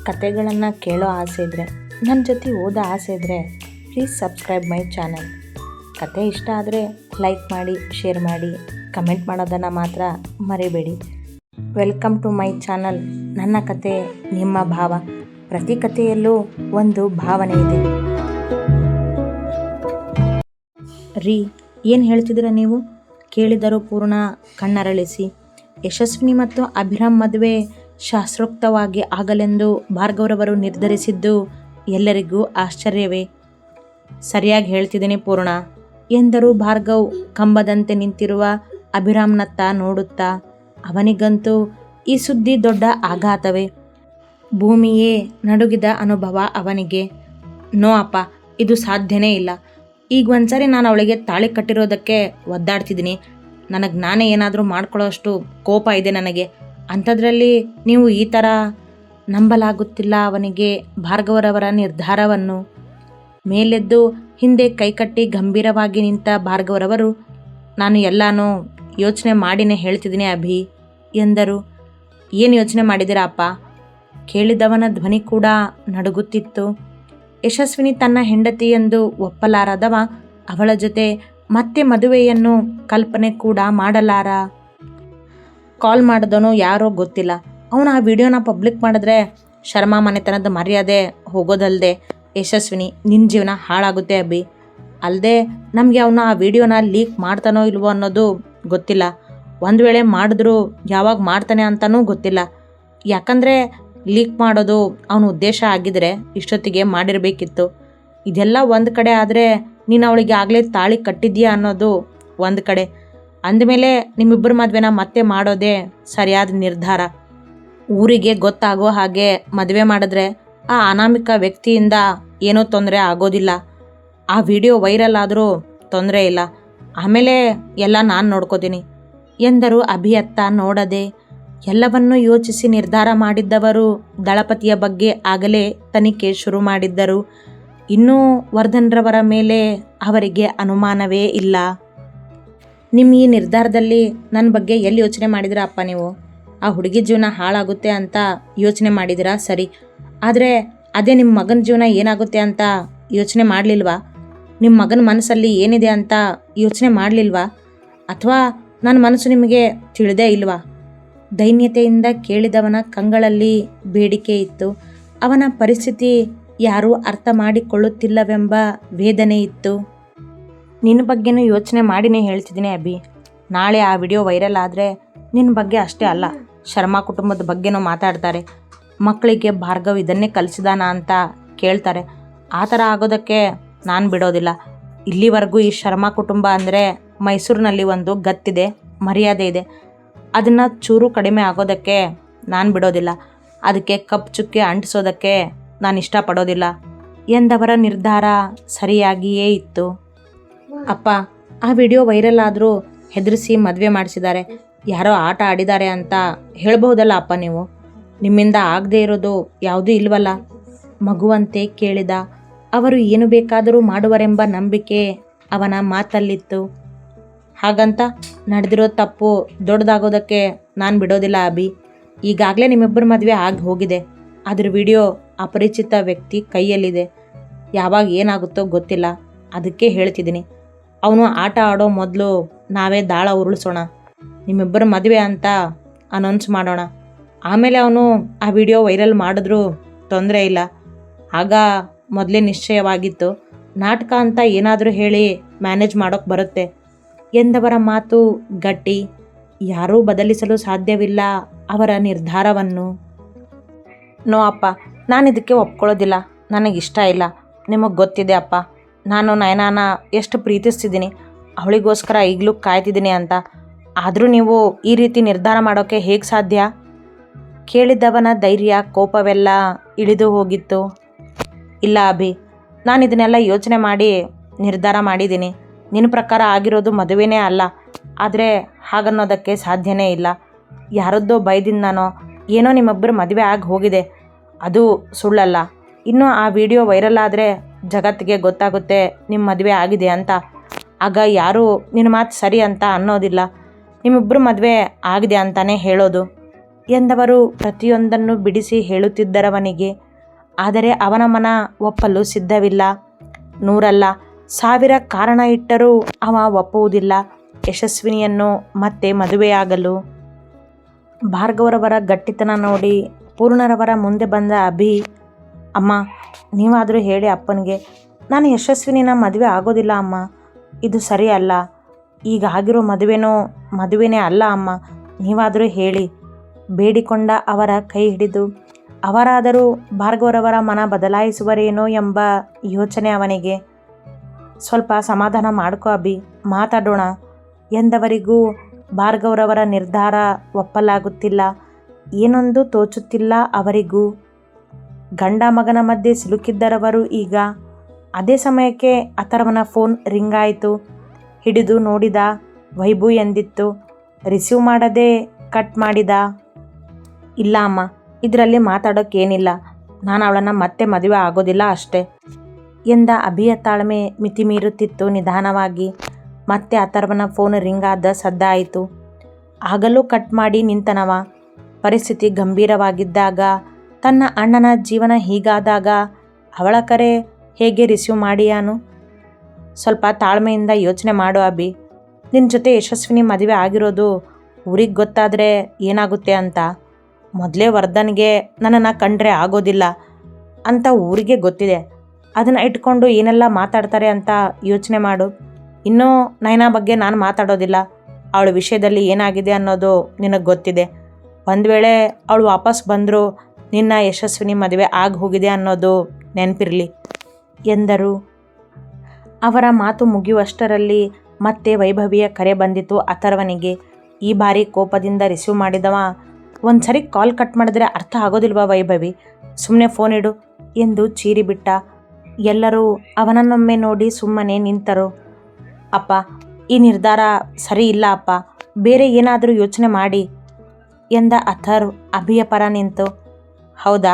ಕತೆಗಳನ್ನು ಕೇಳೋ ಆಸೆ ಇದ್ದರೆ, ನನ್ನ ಜೊತೆ ಓದೋ ಆಸೆ ಇದ್ದರೆ ಪ್ಲೀಸ್ ಸಬ್ಸ್ಕ್ರೈಬ್ ಮೈ ಚಾನಲ್. ಕತೆ ಇಷ್ಟ ಆದರೆ ಲೈಕ್ ಮಾಡಿ, ಶೇರ್ ಮಾಡಿ, ಕಮೆಂಟ್ ಮಾಡೋದನ್ನು ಮಾತ್ರ ಮರಿಬೇಡಿ. Welcome to my channel. ನನ್ನ ಕತೆ ನಿಮ್ಮ ಭಾವ. ಪ್ರತಿ ಕಥೆಯಲ್ಲೂ ಒಂದು ಭಾವನೆ ಇದೆ. ರೀ, ಏನು ಹೇಳ್ತಿದ್ದೀರ ನೀವು? ಕೇಳಿದರೂ ಪೂರ್ಣ ಕಣ್ಣರಳಿಸಿ. ಯಶಸ್ವಿನಿ ಮತ್ತು ಅಭಿರಾಮ್ ಮದುವೆ ಶಾಸ್ತ್ರೋಕ್ತವಾಗಿ ಆಗಲೆಂದು ಭಾರ್ಗವ್ರವರು ನಿರ್ಧರಿಸಿದ್ದು ಎಲ್ಲರಿಗೂ ಆಶ್ಚರ್ಯವೇ. ಸರಿಯಾಗಿ ಹೇಳ್ತಿದ್ದೀನಿ ಪೂರ್ಣ ಎಂದರು ಭಾರ್ಗವ್ ಕಂಬದಂತೆ ನಿಂತಿರುವ ಅಭಿರಾಮ್ನತ್ತ ನೋಡುತ್ತಾ. ಅವನಿಗಂತೂ ಈ ಸುದ್ದಿ ದೊಡ್ಡ ಆಘಾತವೇ. ಭೂಮಿಯೇ ನಡುಗಿದ ಅನುಭವ ಅವನಿಗೆ. ನೋ ಅಪ್ಪ, ಇದು ಸಾಧ್ಯನೇ ಇಲ್ಲ. ಈಗ ಒಂದ್ಸರಿ ನಾನು ಅವಳಿಗೆ ತಾಳಿ ಕಟ್ಟಿರೋದಕ್ಕೆ ಒದ್ದಾಡ್ತಿದ್ದೀನಿ. ನನಗೆ ನಾನೇ ಏನಾದರೂ ಮಾಡ್ಕೊಳ್ಳೋ ಅಷ್ಟು ಕೋಪ ಇದೆ ನನಗೆ. ಅಂಥದ್ರಲ್ಲಿ ನೀವು ಈ ಥರ. ನಂಬಲಾಗುತ್ತಿಲ್ಲ ಅವನಿಗೆ ಭಾರ್ಗವರವರ ನಿರ್ಧಾರವನ್ನು. ಮೇಲೆದ್ದು ಹಿಂದೆ ಕೈಕಟ್ಟಿ ಗಂಭೀರವಾಗಿ ನಿಂತ ಭಾರ್ಗವರವರು, ನಾನು ಎಲ್ಲನೂ ಯೋಚನೆ ಮಾಡಿನೇ ಹೇಳ್ತಿದ್ದೀನಿ ಅಭಿ ಎಂದರು. ಏನು ಯೋಚನೆ ಮಾಡಿದ್ದೀರಾ ಅಪ್ಪ? ಕೇಳಿದವನ ಧ್ವನಿ ಕೂಡ ನಡುಗುತ್ತಿತ್ತು. ಯಶಸ್ವಿನಿ ತನ್ನ ಹೆಂಡತಿ ಎಂದು ಒಪ್ಪಲಾರದವ ಅವಳ ಜೊತೆ ಮತ್ತೆ ಮದುವೆಯನ್ನು ಕಲ್ಪನೆ ಕೂಡ ಮಾಡಲಾರ. ಕಾಲ್ ಮಾಡಿದವನು ಯಾರೋ ಗೊತ್ತಿಲ್ಲ. ಅವನು ಆ ವಿಡಿಯೋನ ಪಬ್ಲಿಕ್ ಮಾಡಿದ್ರೆ ಶರ್ಮಾ ಮನೆತನದ ಮರ್ಯಾದೆ ಹೋಗೋದಲ್ಲದೆ ಯಶಸ್ವಿನಿ ನಿನ್ನ ಜೀವನ ಹಾಳಾಗುತ್ತೆ ಅಭಿ. ಅಲ್ಲದೆ ನಮಗೆ ಅವನು ಆ ವಿಡಿಯೋನ ಲೀಕ್ ಮಾಡ್ತಾನೋ ಇಲ್ವೋ ಅನ್ನೋದು ಗೊತ್ತಿಲ್ಲ. ಒಂದು ವೇಳೆ ಮಾಡಿದ್ರೂ ಯಾವಾಗ ಮಾಡ್ತಾನೆ ಅಂತಲೂ ಗೊತ್ತಿಲ್ಲ. ಯಾಕಂದರೆ ಲೀಕ್ ಮಾಡೋದು ಅವನ ಉದ್ದೇಶ ಆಗಿದ್ರೆ ಇಷ್ಟೊತ್ತಿಗೆ ಮಾಡಿರಬೇಕಿತ್ತು. ಇದೆಲ್ಲ ಒಂದು ಕಡೆ ಆದರೆ ನೀನು ಅವಳಿಗೆ ಆಗಲೇ ತಾಳಿ ಕಟ್ಟಿದ್ಯಾ ಅನ್ನೋದು ಒಂದು ಕಡೆ. ಅಂದಮೇಲೆ ನಿಮ್ಮಿಬ್ಬರ ಮದುವೆನ ಮತ್ತೆ ಮಾಡೋದೇ ಸರಿಯಾದ ನಿರ್ಧಾರ. ಊರಿಗೆ ಗೊತ್ತಾಗೋ ಹಾಗೆ ಮದುವೆ ಮಾಡಿದ್ರೆ ಆ ಅನಾಮಿಕ ವ್ಯಕ್ತಿಯಿಂದ ಏನೂ ತೊಂದರೆ ಆಗೋದಿಲ್ಲ. ಆ ವಿಡಿಯೋ ವೈರಲ್ ಆದರೂ ತೊಂದರೆ ಇಲ್ಲ. ಆಮೇಲೆ ಎಲ್ಲ ನಾನು ನೋಡ್ಕೋತೀನಿ ಎಂದರು ಅಭಿಯತ್ತ ನೋಡದೆ. ಎಲ್ಲವನ್ನೂ ಯೋಚಿಸಿ ನಿರ್ಧಾರ ಮಾಡಿದ್ದವರು ದಳಪತಿಯ ಬಗ್ಗೆ ಆಗಲೇ ತನಿಖೆ ಶುರು ಮಾಡಿದ್ದರು. ಇನ್ನೂ ವರ್ಧನ್ರವರ ಮೇಲೆ ಅವರಿಗೆ ಅನುಮಾನವೇ ಇಲ್ಲ. ನಿಮ್ಮ ಈ ನಿರ್ಧಾರದಲ್ಲಿ ನನ್ನ ಬಗ್ಗೆ ಎಲ್ಲಿ ಯೋಚನೆ ಮಾಡಿದಿರಾ ಅಪ್ಪ ನೀವು? ಆ ಹುಡುಗಿ ಜೀವನ ಹಾಳಾಗುತ್ತೆ ಅಂತ ಯೋಚನೆ ಮಾಡಿದಿರಾ ಸರಿ, ಆದರೆ ಅದೇ ನಿಮ್ಮ ಮಗನ ಜೀವನ ಏನಾಗುತ್ತೆ ಅಂತ ಯೋಚನೆ ಮಾಡಲಿಲ್ವಾ? ನಿಮ್ಮ ಮಗನ ಮನಸ್ಸಲ್ಲಿ ಏನಿದೆ ಅಂತ ಯೋಚನೆ ಮಾಡಲಿಲ್ವಾ? ಅಥವಾ ನನ್ನ ಮನಸ್ಸು ನಿಮಗೆ ತಿಳಿದೇ ಇಲ್ವಾ? ದೈನ್ಯತೆಯಿಂದ ಕೇಳಿದವನ ಕಂಗಳಲ್ಲಿ ಬೇಡಿಕೆ ಇತ್ತು. ಅವನ ಪರಿಸ್ಥಿತಿ ಯಾರೂ ಅರ್ಥ ಮಾಡಿಕೊಳ್ಳುತ್ತಿಲ್ಲವೆಂಬ ವೇದನೆ ಇತ್ತು. ನಿನ್ನ ಬಗ್ಗೆನೂ ಯೋಚನೆ ಮಾಡಿನೇ ಹೇಳ್ತಿದ್ದೀನಿ ಅಭಿ. ನಾಳೆ ಆ ವಿಡಿಯೋ ವೈರಲ್ ಆದರೆ ನಿನ್ನ ಬಗ್ಗೆ ಅಷ್ಟೇ ಅಲ್ಲ, ಶರ್ಮಾ ಕುಟುಂಬದ ಬಗ್ಗೆನೂ ಮಾತಾಡ್ತಾರೆ. ಮಕ್ಕಳಿಗೆ ಭಾರ್ಗವ್ ಇದನ್ನೇ ಕಲಿಸಿದಾನ ಅಂತ ಕೇಳ್ತಾರೆ. ಆ ಥರ ಆಗೋದಕ್ಕೆ ನಾನು ಬಿಡೋದಿಲ್ಲ. ಇಲ್ಲಿವರೆಗೂ ಈ ಶರ್ಮಾ ಕುಟುಂಬ ಅಂದರೆ ಮೈಸೂರಿನಲ್ಲಿ ಒಂದು ಗತ್ತಿದೆ, ಮರ್ಯಾದೆ ಇದೆ. ಅದನ್ನು ಚೂರು ಕಡಿಮೆ ಆಗೋದಕ್ಕೆ ನಾನು ಬಿಡೋದಿಲ್ಲ. ಅದಕ್ಕೆ ಕಪ್ಪು ಚುಕ್ಕೆ ಅಂಟಿಸೋದಕ್ಕೆ ನಾನು ಇಷ್ಟಪಡೋದಿಲ್ಲ ಎಂದವರ ನಿರ್ಧಾರ ಸರಿಯಾಗಿಯೇ ಇತ್ತು. ಅಪ್ಪ, ಆ ವಿಡಿಯೋ ವೈರಲ್ ಆದರೂ ಹೆದರಿಸಿ ಮದುವೆ ಮಾಡಿಸಿದ್ದಾರೆ, ಯಾರೋ ಆಟ ಆಡಿದ್ದಾರೆ ಅಂತ ಹೇಳ್ಬಹುದಲ್ಲ ಅಪ್ಪ ನೀವು? ನಿಮ್ಮಿಂದ ಆಗದೆ ಇರೋದು ಯಾವುದೂ ಇಲ್ವಲ್ಲ? ಮಗುವಂತೆ ಕೇಳಿದ. ಅವರು ಏನು ಬೇಕಾದರೂ ಮಾಡುವರೆಂಬ ನಂಬಿಕೆ ಅವನ ಮಾತಲ್ಲಿತ್ತು. ಹಾಗಂತ ನಡೆದಿರೋ ತಪ್ಪು ದೊಡ್ಡದಾಗೋದಕ್ಕೆ ನಾನು ಬಿಡೋದಿಲ್ಲ ಅಭಿ. ಈಗಾಗಲೇ ನಿಮ್ಮಿಬ್ಬರ ಮದುವೆ ಆಗಿ ಹೋಗಿದೆ. ಅದ್ರ ವಿಡಿಯೋ ಅಪರಿಚಿತ ವ್ಯಕ್ತಿ ಕೈಯಲ್ಲಿದೆ. ಯಾವಾಗ ಏನಾಗುತ್ತೋ ಗೊತ್ತಿಲ್ಲ. ಅದಕ್ಕೆ ಹೇಳ್ತಿದ್ದೀನಿ, ಅವನು ಆಟ ಆಡೋ ಮೊದಲು ನಾವೇ ದಾಳ ಉರುಳಿಸೋಣ, ನಿಮ್ಮಿಬ್ಬರ ಮದುವೆ ಅಂತ ಅನೌನ್ಸ್ ಮಾಡೋಣ. ಆಮೇಲೆ ಅವನು ಆ ವಿಡಿಯೋ ವೈರಲ್ ಮಾಡಿದ್ರೂ ತೊಂದರೆ ಇಲ್ಲ. ಆಗ ಮೊದಲೇ ನಿಶ್ಚಯವಾಗಿತ್ತು. ನಾಟಕ ಅಂತ ಏನಾದರೂ ಹೇಳಿ ಮ್ಯಾನೇಜ್ ಮಾಡೋಕ್ಕೆ ಬರುತ್ತೆ ಎಂದವರ ಮಾತು ಗಟ್ಟಿ. ಯಾರೂ ಬದಲಿಸಲು ಸಾಧ್ಯವಿಲ್ಲ ಅವರ ನಿರ್ಧಾರವನ್ನು. ನೋ ಅಪ್ಪ, ನಾನು ಇದಕ್ಕೆ ಒಪ್ಕೊಳ್ಳೋದಿಲ್ಲ. ನನಗಿಷ್ಟ ಇಲ್ಲ. ನಿಮಗೆ ಗೊತ್ತಿದೆ ಅಪ್ಪ, ನಾನು ನಯನಾನ ಎಷ್ಟು ಪ್ರೀತಿಸ್ತಿದ್ದೀನಿ, ಅವಳಿಗೋಸ್ಕರ ಈಗಲೂ ಕಾಯ್ತಿದ್ದೀನಿ ಅಂತ. ಆದರೂ ನೀವು ಈ ರೀತಿ ನಿರ್ಧಾರ ಮಾಡೋಕ್ಕೆ ಹೇಗೆ ಸಾಧ್ಯ? ಕೇಳಿದವನ ಧೈರ್ಯ, ಕೋಪವೆಲ್ಲ ಇಳಿದು ಹೋಗಿತ್ತು. ಇಲ್ಲ ಅಭಿ, ನಾನು ಇದನ್ನೆಲ್ಲ ಯೋಚನೆ ಮಾಡಿ ನಿರ್ಧಾರ ಮಾಡಿದ್ದೀನಿ. ನಿನ್ನ ಪ್ರಕಾರ ಆಗಿರೋದು ಮದುವೆನೇ ಅಲ್ಲ. ಆದರೆ ಹಾಗನ್ನೋದಕ್ಕೆ ಸಾಧ್ಯನೇ ಇಲ್ಲ. ಯಾರದ್ದೋ ಭಯದಿಂದನೋ ಏನೋ ನಿಮ್ಮೊಬ್ಬರ ಮದುವೆ ಆಗಿ ಹೋಗಿದೆ, ಅದು ಸುಳ್ಳಲ್ಲ. ಇನ್ನು ಆ ವಿಡಿಯೋ ವೈರಲ್ ಆದರೆ ಜಗತ್ತಿಗೆ ಗೊತ್ತಾಗುತ್ತೆ ನಿಮ್ಮ ಮದುವೆ ಆಗಿದೆ ಅಂತ. ಆಗ ಯಾರೂ ನಿನ್ನ ಮಾತು ಸರಿ ಅಂತ ಅನ್ನೋದಿಲ್ಲ. ನಿಮ್ಮಿಬ್ಬರು ಮದುವೆ ಆಗಿದೆ ಅಂತಲೇ ಹೇಳೋದು. ಎಂದವರು ಪ್ರತಿಯೊಂದನ್ನು ಬಿಡಿಸಿ ಹೇಳುತ್ತಿದ್ದರವನಿಗೆ. ಆದರೆ ಅವನ ಮನ ಒಪ್ಪಲು ಸಿದ್ಧವಿಲ್ಲ. 100 1000 ಕಾರಣ ಇಟ್ಟರೂ ಅವ ಒಪ್ಪುವುದಿಲ್ಲ ಯಶಸ್ವಿನಿಯನ್ನು ಮತ್ತೆ ಮದುವೆಯಾಗಲು. ಭಾರ್ಗವರವರ ಗಟ್ಟಿತನ ನೋಡಿ ಪೂರ್ಣರವರ ಮುಂದೆ ಬಂದ ಅಭಿ, ಅಮ್ಮ ನೀವಾದರೂ ಹೇಳಿ ಅಪ್ಪನಿಗೆ, ನಾನು ಯಶಸ್ವಿನಿನ ಮದುವೆ ಆಗೋದಿಲ್ಲ ಅಮ್ಮ, ಇದು ಸರಿ ಅಲ್ಲ. ಈಗ ಆಗಿರೋ ಮದುವೆನೇ ಅಲ್ಲ ಅಮ್ಮ, ನೀವಾದರೂ ಹೇಳಿ ಬೇಡಿಕೊಂಡ ಅವರ ಕೈ ಹಿಡಿದು. ಅವರಾದರೂ ಭಾರ್ಗವರವರ ಮನ ಬದಲಾಯಿಸುವರೇನೋ ಎಂಬ ಯೋಚನೆ ಅವನಿಗೆ. ಸ್ವಲ್ಪ ಸಮಾಧಾನ ಮಾಡ್ಕೋ ಅಭಿ, ಮಾತಾಡೋಣ ಎಂದವರಿಗೂ ಭಾರ್ಗವರವರ ನಿರ್ಧಾರ ಒಪ್ಪಲಾಗುತ್ತಿಲ್ಲ. ಏನೊಂದು ತೋಚುತ್ತಿಲ್ಲ ಅವರಿಗೂ. ಗಂಡ ಮಗನ ಮಧ್ಯೆ ಸಿಲುಕಿದ್ದರವರು ಈಗ. ಅದೇ ಸಮಯಕ್ಕೆ ಅಥರ್ವನ ಫೋನ್ ರಿಂಗ್ ಆಯಿತು. ಹಿಡಿದು ನೋಡಿದ. ವೈಭು ಎಂದಿತ್ತು. ರಿಸೀವ್ ಮಾಡದೆ ಕಟ್ ಮಾಡಿದ. ಇಲ್ಲ ಅಮ್ಮ, ಇದರಲ್ಲಿ ಮಾತಾಡೋಕ್ಕೇನಿಲ್ಲ, ನಾನು ಅವಳನ್ನು ಮತ್ತೆ ಮದುವೆ ಆಗೋದಿಲ್ಲ ಅಷ್ಟೇ ಎಂದ ಅಭಿಯ ತಾಳ್ಮೆ ಮಿತಿಮೀರುತ್ತಿತ್ತು. ನಿಧಾನವಾಗಿ ಮತ್ತೆ ಅಥರ್ವನ ಫೋನ್ ರಿಂಗ್ ಆದ ಸದ್ದಾಯಿತು. ಆಗಲೂ ಕಟ್ ಮಾಡಿ ನಿಂತನವ. ಪರಿಸ್ಥಿತಿ ಗಂಭೀರವಾಗಿದ್ದಾಗ, ತನ್ನ ಅಣ್ಣನ ಜೀವನ ಹೀಗಾದಾಗ ಅವಳ ಕರೆ ಹೇಗೆ ರಿಸೀವ್ ಮಾಡಿಯಾನು? ಸ್ವಲ್ಪ ತಾಳ್ಮೆಯಿಂದ ಯೋಚನೆ ಮಾಡು ಅಭಿ. ನಿನ್ನ ಜೊತೆ ಯಶಸ್ವಿನಿ ಮದುವೆ ಆಗಿರೋದು ಊರಿಗೆ ಗೊತ್ತಾದರೆ ಏನಾಗುತ್ತೆ ಅಂತ. ಮೊದಲೇ ವರ್ಧನ್ಗೆ ನನ್ನನ್ನು ಕಂಡ್ರೆ ಆಗೋದಿಲ್ಲ ಅಂತ ಊರಿಗೆ ಗೊತ್ತಿದೆ. ಅದನ್ನು ಇಟ್ಕೊಂಡು ಏನೆಲ್ಲ ಮಾತಾಡ್ತಾರೆ ಅಂತ ಯೋಚನೆ ಮಾಡು. ಇನ್ನೂ ನಯನಾ ಬಗ್ಗೆ ನಾನು ಮಾತಾಡೋದಿಲ್ಲ. ಅವಳ ವಿಷಯದಲ್ಲಿ ಏನಾಗಿದೆ ಅನ್ನೋದು ನಿನಗೆ ಗೊತ್ತಿದೆ. ಒಂದು ವೇಳೆ ಅವಳು ವಾಪಸ್ ಬಂದರೂ ನಿನ್ನ ಯಶಸ್ವಿನಿ ಮದುವೆ ಆಗಿ ಹೋಗಿದೆ ಅನ್ನೋದು ನೆನಪಿರಲಿ ಎಂದರು. ಅವರ ಮಾತು ಮುಗಿಯುವಷ್ಟರಲ್ಲಿ ಮತ್ತೆ ವೈಭವಿಯ ಕರೆ ಬಂದಿತು ಅಥರ್ವನಿಗೆ. ಈ ಬಾರಿ ಕೋಪದಿಂದ ರಿಸೀವ್ ಮಾಡಿದವ, ಒಂದು ಸರಿ ಕಾಲ್ ಕಟ್ ಮಾಡಿದ್ರೆ ಅರ್ಥ ಆಗೋದಿಲ್ವಾ ವೈಭವಿ, ಸುಮ್ಮನೆ ಫೋನ್ ಇಡು ಎಂದು ಚೀರಿಬಿಟ್ಟ. ಎಲ್ಲರೂ ಅವನನ್ನೊಮ್ಮೆ ನೋಡಿ ಸುಮ್ಮನೆ ನಿಂತರು. ಅಪ್ಪ, ಈ ನಿರ್ಧಾರ ಸರಿ ಇಲ್ಲ ಅಪ್ಪ, ಬೇರೆ ಏನಾದರೂ ಯೋಚನೆ ಮಾಡಿ ಎಂದ ಅಥರ್ ಅಭಿಯ ಪರ ನಿಂತು. ಹೌದಾ,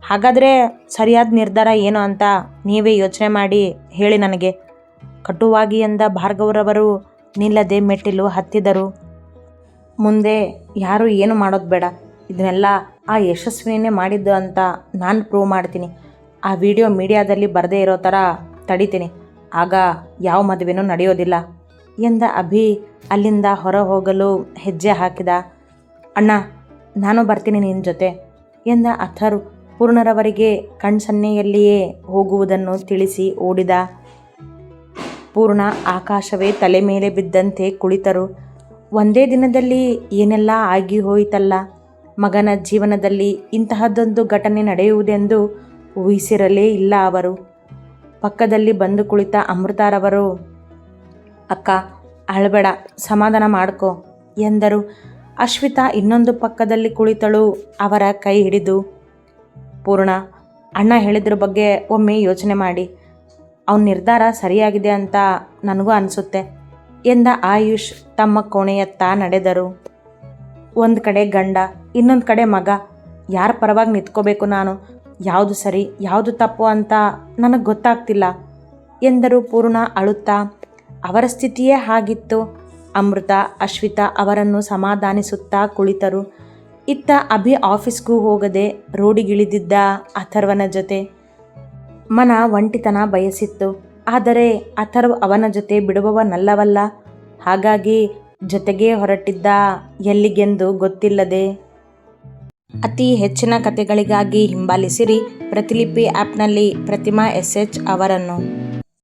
ಹಾಗಾದರೆ ಸರಿಯಾದ ನಿರ್ಧಾರ ಏನು ಅಂತ ನೀವೇ ಯೋಚನೆ ಮಾಡಿ ಹೇಳಿ ನನಗೆ, ಕಟುವಾಗಿ ಎಂದ ಭಾರ್ಗವರವರು ನಿಲ್ಲದೆ ಮೆಟ್ಟಿಲು ಹತ್ತಿದರು. ಮುಂದೆ ಯಾರೂ ಏನು ಮಾಡೋದು ಬೇಡ, ಇದನ್ನೆಲ್ಲ ಆ ಯಶಸ್ವಿನೇ ಮಾಡಿದ್ದು ಅಂತ ನಾನು ಪ್ರೂವ್ ಮಾಡ್ತೀನಿ. ಆ ವಿಡಿಯೋ ಮೀಡಿಯಾದಲ್ಲಿ ಬರದೇ ಇರೋ ಥರ ತಡಿತೀನಿ, ಆಗ ಯಾವ ಮದುವೆನೂ ನಡೆಯೋದಿಲ್ಲ ಎಂದ ಅಭಿ ಅಲ್ಲಿಂದ ಹೊರ ಹೋಗಲು ಹೆಜ್ಜೆ ಹಾಕಿದ. ಅಣ್ಣ, ನಾನು ಬರ್ತೀನಿ ನಿನ್ನ ಜೊತೆ ಎಂದ ಅಥರ್ ಪೂರ್ಣರವರಿಗೆ ಕಣ್ಸನ್ನೆಯಲ್ಲಿಯೇ ಹೋಗುವುದನ್ನು ತಿಳಿಸಿ ಓಡಿದ. ಪೂರ್ಣ ಆಕಾಶವೇ ತಲೆ ಮೇಲೆ ಬಿದ್ದಂತೆ ಕುಳಿತರು. ಒಂದೇ ದಿನದಲ್ಲಿ ಏನೆಲ್ಲ ಆಗಿ ಹೋಯಿತಲ್ಲ. ಮಗನ ಜೀವನದಲ್ಲಿ ಇಂತಹದ್ದೊಂದು ಘಟನೆ ನಡೆಯುವುದೆಂದು ಊಹಿಸಿರಲೇ ಇಲ್ಲ ಅವರು. ಪಕ್ಕದಲ್ಲಿ ಬಂದು ಕುಳಿತ ಅಮೃತಾರವರು, ಅಕ್ಕ ಅಳಬೇಡ, ಸಮಾಧಾನ ಮಾಡ್ಕೋ ಎಂದರು. ಅಶ್ವಿತಾ ಇನ್ನೊಂದು ಪಕ್ಕದಲ್ಲಿ ಕುಳಿತಳು, ಅವರ ಕೈ ಹಿಡಿದು. ಪೂರ್ಣ, ಅಣ್ಣ ಹೇಳಿದ್ರ ಬಗ್ಗೆ ಒಮ್ಮೆ ಯೋಚನೆ ಮಾಡಿ, ಅವನ ನಿರ್ಧಾರ ಸರಿಯಾಗಿದೆ ಅಂತ ನನಗೂ ಅನಿಸುತ್ತೆ ಎಂದ ಆಯುಷ್ ತಮ್ಮ ಕೋಣೆಯತ್ತ ನಡೆದರು. ಒಂದು ಕಡೆ ಗಂಡ, ಇನ್ನೊಂದು ಕಡೆ ಮಗ, ಯಾರ ಪರವಾಗಿ ನಿಂತ್ಕೋಬೇಕು ನಾನು, ಯಾವುದು ಸರಿ ಯಾವುದು ತಪ್ಪು ಅಂತ ನನಗೆ ಗೊತ್ತಾಗ್ತಿಲ್ಲ ಎಂದರು ಪೂರ್ಣ ಅಳುತ್ತಾ. ಅವರ ಸ್ಥಿತಿಯೇ ಹಾಗಿತ್ತು. ಅಮೃತ, ಅಶ್ವಿತಾ ಅವರನ್ನು ಸಮಾಧಾನಿಸುತ್ತಾ ಕುಳಿತರು. ಇತ್ತ ಅಭಿ ಆಫೀಸ್ಗೂ ಹೋಗದೆ ರೋಡಿಗಿಳಿದಿದ್ದ ಅಥರ್ವನ ಜೊತೆ. ಮನ ಒಂಟಿತನ ಬಯಸಿತ್ತು. ಆದರೆ ಅಥರ್ವ್ ಅವನ ಜೊತೆ ಬಿಡುವವನಲ್ಲವಲ್ಲ. ಹಾಗಾಗಿ ಜೊತೆಗೇ ಹೊರಟಿದ್ದ, ಎಲ್ಲಿಗೆಂದು ಗೊತ್ತಿಲ್ಲದೆ. ಅತಿ ಹೆಚ್ಚಿನ ಕಥೆಗಳಿಗಾಗಿ ಹಿಂಬಾಲಿಸಿರಿ ಪ್ರತಿಲಿಪಿ ಆ್ಯಪ್ನಲ್ಲಿ ಪ್ರತಿಮಾ SH ಅವರನ್ನು.